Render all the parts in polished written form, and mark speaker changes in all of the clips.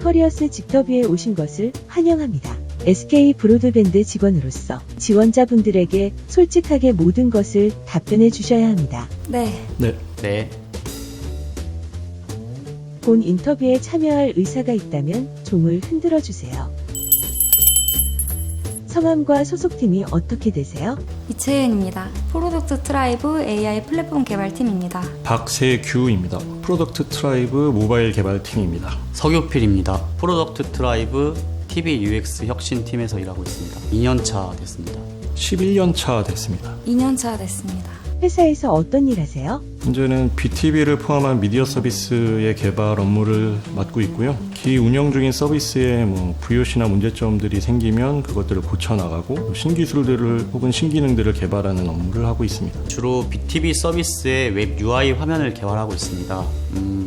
Speaker 1: 커리어스 직터뷰에 오신 것을 환영합니다. SK 브로드밴드 직원으로서 지원자분들에게 솔직하게 모든 것을 답변해 주셔야 합니다.
Speaker 2: 네.
Speaker 3: 네.
Speaker 1: 본 인터뷰에 참여할 의사가 있다면 종을 흔들어 주세요. 성함과 소속팀이 어떻게 되세요?
Speaker 2: 이채윤입니다. 프로덕트 트라이브 AI 플랫폼 개발팀입니다.
Speaker 4: 박세규입니다. 프로덕트 트라이브 모바일 개발팀입니다.
Speaker 3: 서규필입니다. 프로덕트 트라이브 TV UX 혁신팀에서 일하고 있습니다. 2년차 됐습니다.
Speaker 4: 11년 차 됐습니다.
Speaker 2: 2년차 됐습니다.
Speaker 1: 회사에서 어떤 일 하세요?
Speaker 4: 현재는 BTV를 포함한 미디어 서비스의 개발 업무를 맡고 있고요. 기 운영 중인 서비스에 VOC나 문제점들이 생기면 그것들을 고쳐나가고 신기술들을 혹은 신기능들을 개발하는 업무를 하고 있습니다.
Speaker 3: 주로 BTV 서비스의 웹 UI 화면을 개발하고 있습니다.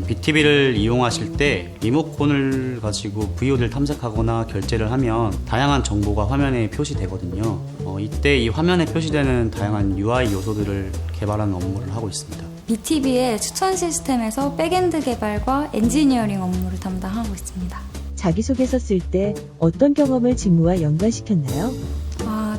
Speaker 3: BTV를 이용하실 때 리모컨을 가지고 VOD를 탐색하거나 결제를 하면 다양한 정보가 화면에 표시되거든요. 이때 이 화면에 표시되는 다양한 UI 요소들을 개발하는 업무를 하고 있습니다.
Speaker 2: BTV의 추천 시스템에서 백엔드 개발과 엔지니어링 업무를 담당하고 있습니다.
Speaker 1: 자기소개서 쓸 때 어떤 경험을 직무와 연관시켰나요?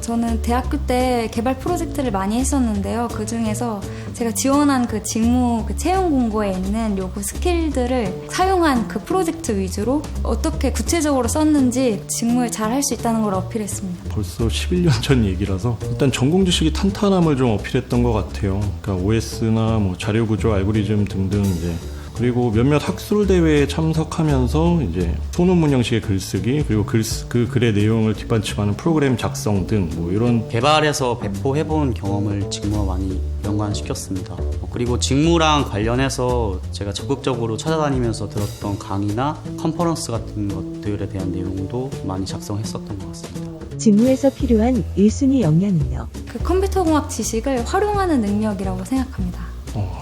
Speaker 2: 저는 대학교 때 개발 프로젝트를 많이 했었는데요. 그 중에서 제가 지원한 그 직무 채용 공고에 있는 요구 스킬들을 사용한 그 프로젝트 위주로 어떻게 구체적으로 썼는지 직무에 잘 할 수 있다는 걸 어필했습니다.
Speaker 4: 벌써 11년 전 얘기라서 일단 전공 지식이 탄탄함을 좀 어필했던 것 같아요. 그러니까 OS나 자료 구조, 알고리즘 등등 이제 그리고 몇몇 학술 대회에 참석하면서 이제 소논문 형식의 글쓰기 그리고 그 글의 내용을 뒷받침하는 프로그램 작성 등 이런
Speaker 3: 개발해서 배포해본 경험을 직무와 많이 연관시켰습니다. 그리고 직무랑 관련해서 제가 적극적으로 찾아다니면서 들었던 강의나 컨퍼런스 같은 것들에 대한 내용도 많이 작성했었던 것 같습니다.
Speaker 1: 직무에서 필요한 1순위 역량은요?
Speaker 2: 그 컴퓨터공학 지식을 활용하는 능력이라고 생각합니다.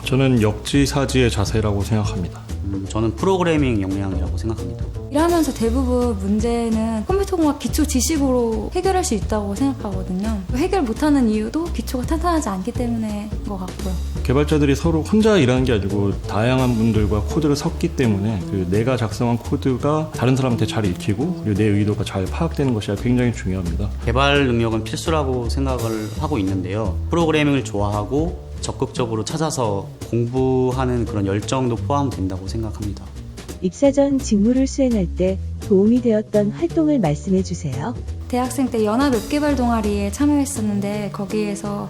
Speaker 4: 저는 역지사지의 자세라고 생각합니다.
Speaker 3: 저는 프로그래밍 역량이라고 생각합니다.
Speaker 2: 일하면서 대부분 문제는 컴퓨터공학 기초 지식으로 해결할 수 있다고 생각하거든요. 해결 못하는 이유도 기초가 탄탄하지 않기 때문인 것 같고요.
Speaker 4: 개발자들이 서로 혼자 일하는 게 아니고 다양한 분들과 코드를 섞기 때문에 내가 작성한 코드가 다른 사람한테 잘 읽히고 그리고 내 의도가 잘 파악되는 것이 굉장히 중요합니다.
Speaker 3: 개발 능력은 필수라고 생각을 하고 있는데요. 프로그래밍을 좋아하고 적극적으로 찾아서 공부하는 그런 열정도 포함된다고 생각합니다.
Speaker 1: 입사 전 직무를 수행할 때 도움이 되었던 활동을 말씀해 주세요.
Speaker 2: 대학생 때 연합 웹개발 동아리에 참여했었는데 거기에서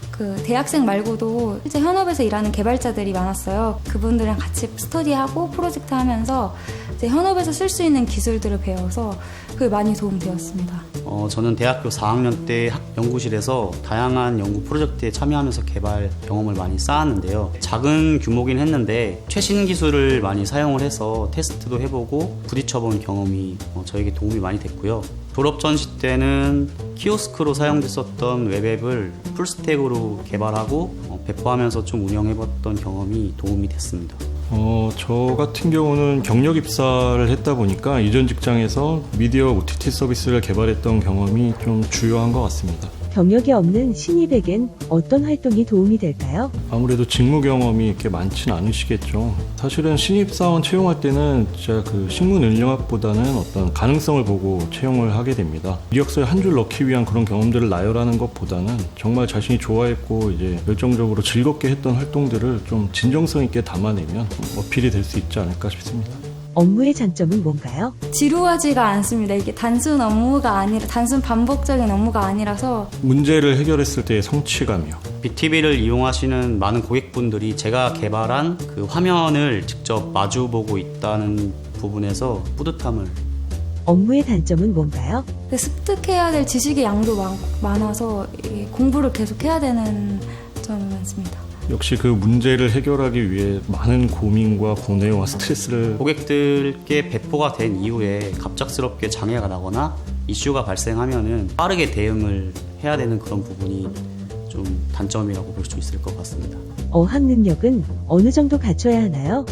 Speaker 2: 그 대학생 말고도 실제 현업에서 일하는 개발자들이 많았어요. 그분들이랑 같이 스터디하고 프로젝트 하면서 이제 현업에서 쓸 수 있는 기술들을 배워서 그게 많이 도움되었습니다.
Speaker 3: 저는 대학교 4학년 때 연구실에서 다양한 연구 프로젝트에 참여하면서 개발 경험을 많이 쌓았는데요. 작은 규모긴 했는데 최신 기술을 많이 사용을 해서 테스트도 해보고 부딪혀본 경험이 저에게 도움이 많이 됐고요. 졸업 전시 때는 키오스크로 사용됐었던 웹앱을 풀스택으로 개발하고 배포하면서 좀 운영해봤던 경험이 도움이 됐습니다.
Speaker 4: 저 같은 경우는 경력 입사를 했다 보니까 이전 직장에서 미디어 OTT 서비스를 개발했던 경험이 좀 주요한 것 같습니다.
Speaker 1: 경력이 없는 신입에겐 어떤 활동이 도움이 될까요?
Speaker 4: 아무래도 직무 경험이 이렇게 많지는 않으시겠죠. 사실은 신입사원 채용할 때는 진짜 그 식문 인력보다는 어떤 가능성을 보고 채용을 하게 됩니다. 이력서에 한 줄 넣기 위한 그런 경험들을 나열하는 것보다는 정말 자신이 좋아했고 이제 열정적으로 즐겁게 했던 활동들을 좀 진정성 있게 담아내면 어필이 될 수 있지 않을까 싶습니다.
Speaker 1: 업무의 장점은 뭔가요?
Speaker 2: 지루하지가 않습니다. 이게 단순 업무가 아니라 단순 반복적인 업무가 아니라서
Speaker 4: 문제를 해결했을 때의 성취감이요.
Speaker 3: BTV를 이용하시는 많은 고객분들이 제가 개발한 그 화면을 직접 마주보고 있다는 부분에서 뿌듯함을.
Speaker 1: 업무의 단점은 뭔가요?
Speaker 2: 습득해야 될 지식의 양도 많아서 공부를 계속 해야 되는 점이 많습니다.
Speaker 4: 역시 그 문제를 해결하기 위해 많은 고민과 고뇌와 스트레스를
Speaker 3: 고객들께 배포가 된 이후에 갑작스럽게 장애가 나거나 이슈가 발생하면은 빠르게 대응을 해야 되는 그런 부분이 좀 단점이라고 볼 수 있을 것 같습니다.
Speaker 1: 어학 능력은 어느 정도 갖춰야 하나요?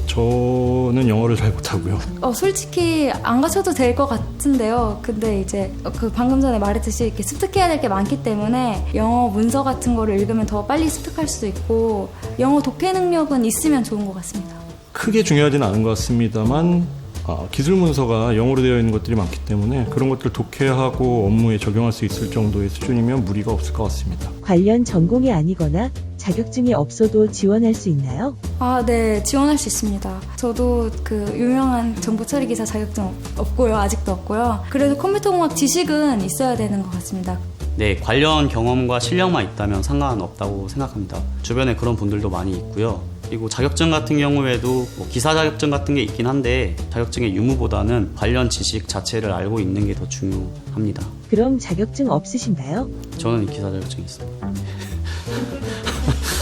Speaker 4: 저는 영어를 잘 못하고요.
Speaker 2: 솔직히 안 갖춰도 될 것 같은데요. 근데 이제 그 방금 전에 말했듯이 이렇게 습득해야 될 게 많기 때문에 영어 문서 같은 거를 읽으면 더 빨리 습득할 수도 있고 영어 독해 능력은 있으면 좋은 것 같습니다.
Speaker 4: 크게 중요하진 않은 것 같습니다만 기술 문서가 영어로 되어 있는 것들이 많기 때문에 그런 것들을 독해하고 업무에 적용할 수 있을 정도의 수준이면 무리가 없을 것 같습니다.
Speaker 1: 관련 전공이 아니거나 자격증이 없어도 지원할 수 있나요?
Speaker 2: 네, 지원할 수 있습니다. 저도 그 유명한 정보 처리 기사 자격증 없고요. 아직도 없고요. 그래도 컴퓨터공학 지식은 있어야 되는 것 같습니다.
Speaker 3: 네, 관련 경험과 실력만 있다면 상관없다고 생각합니다. 주변에 그런 분들도 많이 있고요. 그리고 자격증 같은 경우에도 기사 자격증 같은 게 있긴 한데 자격증의 유무보다는 관련 지식 자체를 알고 있는 게 더 중요합니다.
Speaker 1: 그럼 자격증 없으신가요?
Speaker 3: 저는 기사 자격증이 있습니다.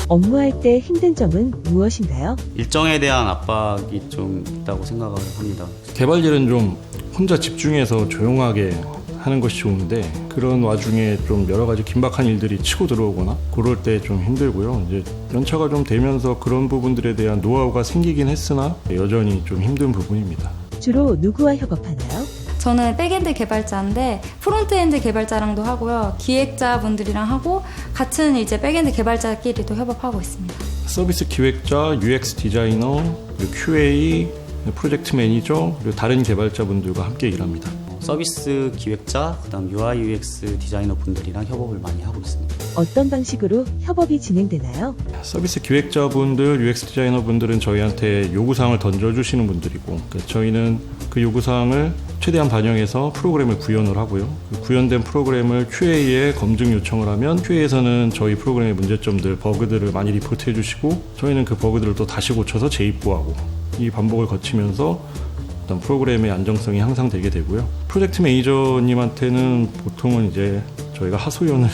Speaker 1: 업무할 때 힘든 점은 무엇인가요?
Speaker 3: 일정에 대한 압박이 좀 있다고 생각을 합니다.
Speaker 4: 개발 일은 좀 혼자 집중해서 조용하게 하는 것이 좋은데 그런 와중에 좀 여러 가지 긴박한 일들이 치고 들어오거나 그럴 때 좀 힘들고요. 이제 연차가 좀 되면서 그런 부분들에 대한 노하우가 생기긴 했으나 여전히 좀 힘든 부분입니다.
Speaker 1: 주로 누구와 협업하나요?
Speaker 2: 저는 백엔드 개발자인데 프론트엔드 개발자랑도 하고요. 기획자분들이랑 하고 같은 이제 백엔드 개발자끼리도 협업하고 있습니다.
Speaker 4: 서비스 기획자, UX 디자이너, 그리고 QA, 프로젝트 매니저, 그리고 다른 개발자분들과 함께 일합니다.
Speaker 3: 서비스 기획자, 그다음 UI UX 디자이너 분들이랑 협업을 많이 하고 있습니다.
Speaker 1: 어떤 방식으로 협업이 진행되나요?
Speaker 4: 서비스 기획자분들, UX 디자이너분들은 저희한테 요구사항을 던져주시는 분들이고 그러니까 저희는 그 요구사항을 최대한 반영해서 프로그램을 구현을 하고요. 그 구현된 프로그램을 QA에 검증 요청을 하면 QA에서는 저희 프로그램의 문제점들, 버그들을 많이 리포트해 주시고 저희는 그 버그들을 또 다시 고쳐서 재입고하고 이 반복을 거치면서 어떤 프로그램의 안정성이 향상되게 되고요. 프로젝트 매니저님한테는 보통은 이제 저희가 하소연을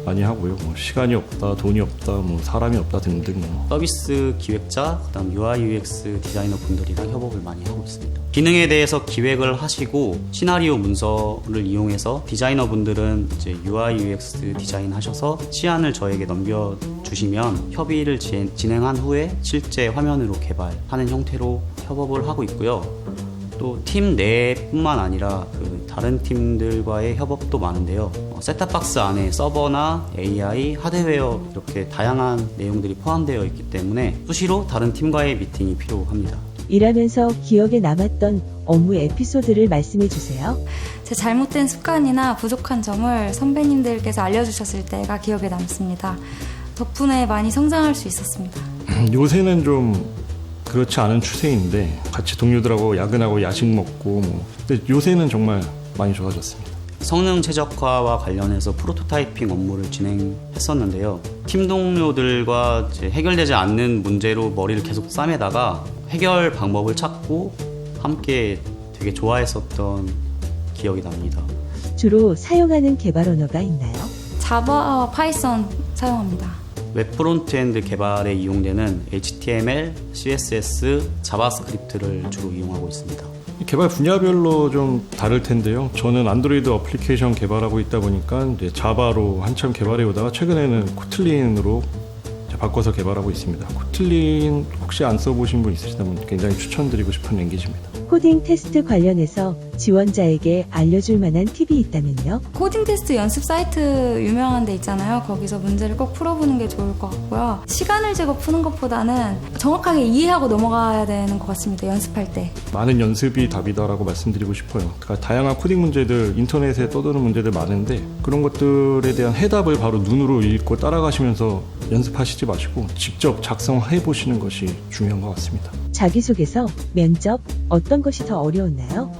Speaker 4: 많이 하고요. 시간이 없다, 돈이 없다, 사람이 없다 등등.
Speaker 3: 서비스 기획자, 그다음 UI UX 디자이너 분들이랑 협업을 많이 하고 있습니다. 기능에 대해서 기획을 하시고 시나리오 문서를 이용해서 디자이너 분들은 이제 UI UX 디자인 하셔서 시안을 저에게 넘겨주시면 협의를 진행한 후에 실제 화면으로 개발하는 형태로 협업을 하고 있고요. 또 팀 내뿐만 아니라 그 다른 팀들과의 협업도 많은데요. 셋탑박스 안에 서버나 AI, 하드웨어 이렇게 다양한 내용들이 포함되어 있기 때문에 수시로 다른 팀과의 미팅이 필요합니다.
Speaker 1: 일하면서 기억에 남았던 업무 에피소드를 말씀해 주세요.
Speaker 2: 제 잘못된 습관이나 부족한 점을 선배님들께서 알려주셨을 때가 기억에 남습니다. 덕분에 많이 성장할 수 있었습니다.
Speaker 4: 요새는 좀 그렇지 않은 추세인데 같이 동료들하고 야근하고 야식 먹고 근데 요새는 정말 많이 좋아졌습니다.
Speaker 3: 성능 최적화와 관련해서 프로토타이핑 업무를 진행했었는데요. 팀 동료들과 이제 해결되지 않는 문제로 머리를 계속 싸매다가 해결 방법을 찾고 함께 되게 좋아했었던 기억이 납니다.
Speaker 1: 주로 사용하는 개발 언어가 있나요?
Speaker 2: 자바와 파이썬 사용합니다.
Speaker 3: 웹 프론트엔드 개발에 이용되는 HTML, CSS, 자바스크립트를 주로 이용하고 있습니다.
Speaker 4: 개발 분야별로 좀 다를 텐데요. 저는 안드로이드 어플리케이션 개발하고 있다 보니까 이제 자바로 한참 개발해 오다가 최근에는 코틀린으로 바꿔서 개발하고 있습니다. 코틀린 혹시 안 써보신 분 있으시다면 굉장히 추천드리고 싶은 랭귀지입니다.
Speaker 1: 코딩 테스트 관련해서 지원자에게 알려줄 만한 팁이 있다면요?
Speaker 2: 코딩 테스트 연습 사이트 유명한 데 있잖아요. 거기서 문제를 꼭 풀어보는 게 좋을 것 같고요. 시간을 재고 푸는 것보다는 정확하게 이해하고 넘어가야 되는 것 같습니다. 연습할 때.
Speaker 4: 많은 연습이 답이다라고 말씀드리고 싶어요. 그러니까 다양한 코딩 문제들, 인터넷에 떠도는 문제들 많은데 그런 것들에 대한 해답을 바로 눈으로 읽고 따라가시면서 연습하시지 마시고 직접 작성해 보시는 것이 중요한 것 같습니다.
Speaker 1: 자기소개서, 면접, 어떤 것이 더 어려웠나요?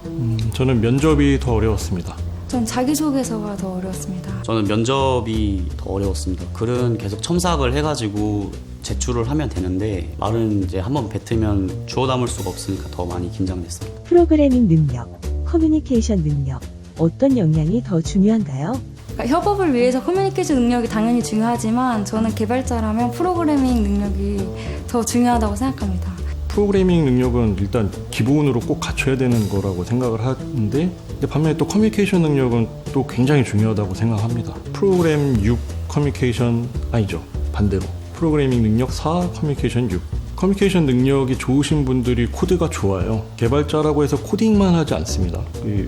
Speaker 4: 저는 면접이 더 어려웠습니다.
Speaker 2: 전 자기소개서가 더 어려웠습니다.
Speaker 3: 저는 면접이 더 어려웠습니다. 글은 계속 첨삭을 해가지고 제출을 하면 되는데 말은 이제 한번 뱉으면 주워 담을 수가 없으니까 더 많이 긴장됐습니다.
Speaker 1: 프로그래밍 능력, 커뮤니케이션 능력, 어떤 역량이 더 중요한가요?
Speaker 2: 그러니까 협업을 위해서 커뮤니케이션 능력이 당연히 중요하지만 저는 개발자라면 프로그래밍 능력이 더 중요하다고 생각합니다.
Speaker 4: 프로그래밍 능력은 일단 기본으로 꼭 갖춰야 되는 거라고 생각을 하는데 반면에 또 커뮤니케이션 능력은 또 굉장히 중요하다고 생각합니다. 프로그램 6 커뮤니케이션 아니죠. 반대로 프로그래밍 능력 4 커뮤니케이션 6 커뮤니케이션 능력이 좋으신 분들이 코드가 좋아요. 개발자라고 해서 코딩만 하지 않습니다.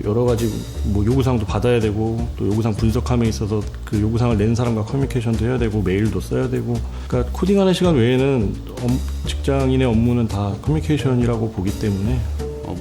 Speaker 4: 여러 가지 요구사항도 받아야 되고 또 요구사항 분석함에 있어서 그 요구사항을 낸 사람과 커뮤니케이션도 해야 되고 메일도 써야 되고 그러니까 코딩하는 시간 외에는 직장인의 업무는 다 커뮤니케이션이라고 보기 때문에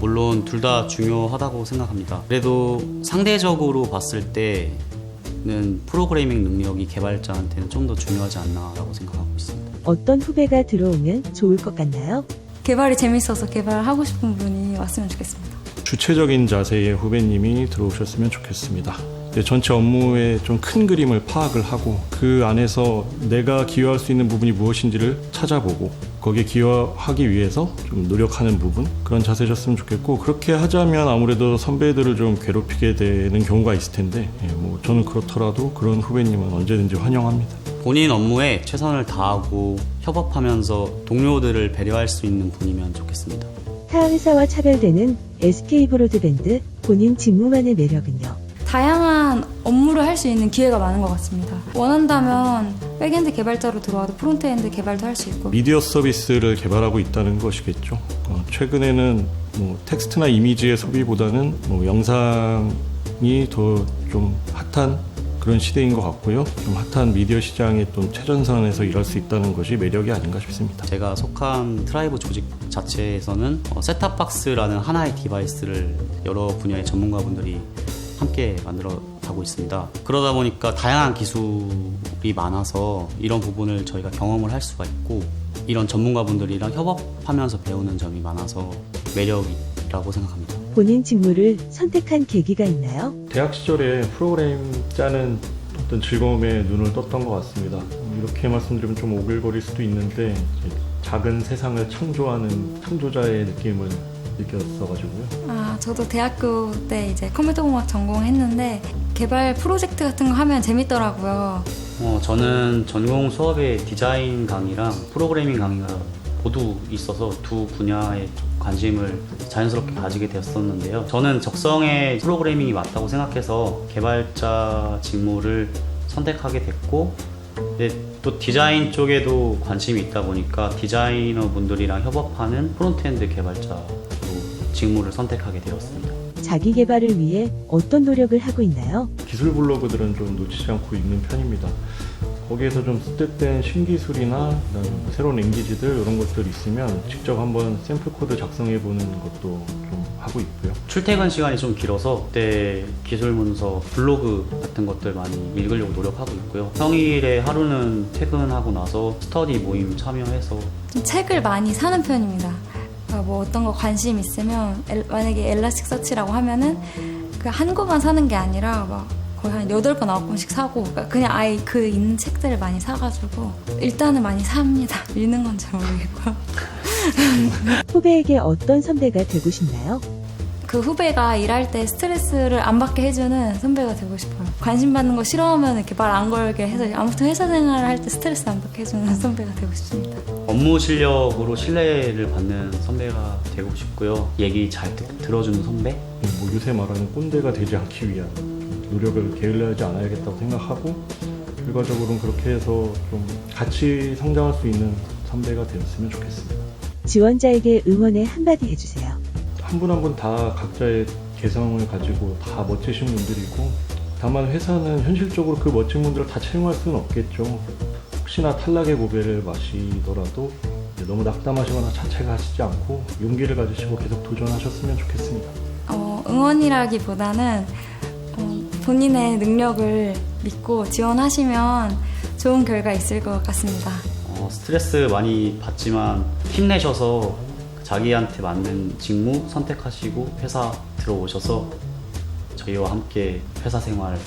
Speaker 3: 물론 둘 다 중요하다고 생각합니다. 그래도 상대적으로 봤을 때는 프로그래밍 능력이 개발자한테는 좀 더 중요하지 않나라고 생각하고 있습니다.
Speaker 1: 어떤 후배가 들어오면 좋을 것 같나요?
Speaker 2: 개발이 재밌어서 개발하고 싶은 분이 왔으면 좋겠습니다.
Speaker 4: 주체적인 자세의 후배님이 들어오셨으면 좋겠습니다. 전체 업무의 좀 큰 그림을 파악을 하고 그 안에서 내가 기여할 수 있는 부분이 무엇인지를 찾아보고 거기에 기여하기 위해서 좀 노력하는 부분, 그런 자세셨으면 좋겠고, 그렇게 하자면 아무래도 선배들을 좀 괴롭히게 되는 경우가 있을 텐데 저는 그렇더라도 그런 후배님은 언제든지 환영합니다.
Speaker 3: 본인 업무에 최선을 다하고 협업하면서 동료들을 배려할 수 있는 분이면 좋겠습니다.
Speaker 1: 타 회사와 차별되는 SK 브로드밴드 본인 직무만의 매력은요?
Speaker 2: 다양한 업무를 할 수 있는 기회가 많은 것 같습니다. 원한다면 백엔드 개발자로 들어와도 프론트엔드 개발도 할 수 있고,
Speaker 4: 미디어 서비스를 개발하고 있다는 것이겠죠. 최근에는 텍스트나 이미지의 소비보다는 영상이 더 좀 핫한 그런 시대인 것 같고요. 좀 핫한 미디어 시장의 또 최전선에서 일할 수 있다는 것이 매력이 아닌가 싶습니다.
Speaker 3: 제가 속한 트라이브 조직 자체에서는 셋탑박스라는 하나의 디바이스를 여러 분야의 전문가분들이 함께 만들어 가고 있습니다. 그러다 보니까 다양한 기술이 많아서 이런 부분을 저희가 경험을 할 수가 있고, 이런 전문가분들이랑 협업하면서 배우는 점이 많아서 매력이라고 생각합니다.
Speaker 1: 본인 직무를 선택한 계기가 있나요?
Speaker 4: 대학 시절에 프로그램 짜는 어떤 즐거움에 눈을 떴던 것 같습니다. 이렇게 말씀드리면 좀 오글거릴 수도 있는데 이제 작은 세상을 창조하는 창조자의 느낌을 느꼈어가지고요.
Speaker 2: 저도 대학교 때 이제 컴퓨터공학 전공했는데 개발 프로젝트 같은 거 하면 재밌더라고요.
Speaker 3: 저는 전공 수업에 디자인 강의랑 프로그래밍 강의가 모두 있어서 두 분야에 관심을 자연스럽게 가지게 되었었는데요. 저는 적성에 프로그래밍이 맞다고 생각해서 개발자 직무를 선택하게 됐고, 근데 또 디자인 쪽에도 관심이 있다 보니까 디자이너 분들이랑 협업하는 프론트엔드 개발자로 직무를 선택하게 되었습니다.
Speaker 1: 자기 개발을 위해 어떤 노력을 하고 있나요?
Speaker 4: 기술 블로그들은 좀 놓치지 않고 읽는 편입니다. 거기에서 좀 습득된 신기술이나 새로운 랭귀지들 이런 것들 있으면 직접 한번 샘플 코드 작성해보는 것도 좀 하고 있고요.
Speaker 3: 출퇴근 시간이 좀 길어서 그때 기술 문서, 블로그 같은 것들 많이 읽으려고 노력하고 있고요. 평일에 하루는 퇴근하고 나서 스터디 모임 참여해서
Speaker 2: 좀 책을 많이 사는 편입니다. 어떤 거 관심 있으면 만약에 엘라스틱서치라고 하면은 그 한 권만 사는 게 아니라 거의 한 8권, 9권씩 사고, 그냥 아예 그 있는 책들을 많이 사가지고 일단은 많이 삽니다. 읽는 건 잘 모르겠고요.
Speaker 1: 후배에게 어떤 선배가 되고 싶나요?
Speaker 2: 그 후배가 일할 때 스트레스를 안 받게 해주는 선배가 되고 싶어요. 관심 받는 거 싫어하면 이렇게 말 안 걸게 해서 아무튼 회사 생활을 할 때 스트레스 안 받게 해주는 선배가 되고 싶습니다.
Speaker 3: 업무 실력으로 신뢰를 받는 선배가 되고 싶고요. 얘기 잘 들어주는 선배?
Speaker 4: 요새 말하는 꼰대가 되지 않기 위한 노력을 게을리하지 않아야겠다고 생각하고, 결과적으로는 그렇게 해서 좀 같이 성장할 수 있는 선배가 되었으면 좋겠습니다.
Speaker 1: 지원자에게 응원의 한마디 해주세요.
Speaker 4: 한 분 한 분 다 각자의 개성을 가지고 다 멋지신 분들이고, 다만 회사는 현실적으로 그 멋진 분들을 다 채용할 수는 없겠죠. 혹시나 탈락의 고배를 마시더라도 너무 낙담하시거나 자책하시지 않고 용기를 가지시고 계속 도전하셨으면 좋겠습니다.
Speaker 2: 응원이라기보다는 본인의 능력을 믿고 지원하시면 좋은 결과 있을 것 같습니다.
Speaker 3: 스트레스 많이 받지만 힘내셔서 자기한테 맞는 직무 선택하시고 회사 들어오셔서 저희와 함께 회사 생활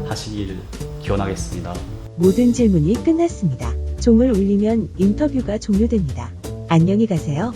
Speaker 3: 하시길 기원하겠습니다.
Speaker 1: 모든 질문이 끝났습니다. 종을 울리면 인터뷰가 종료됩니다. 안녕히 가세요.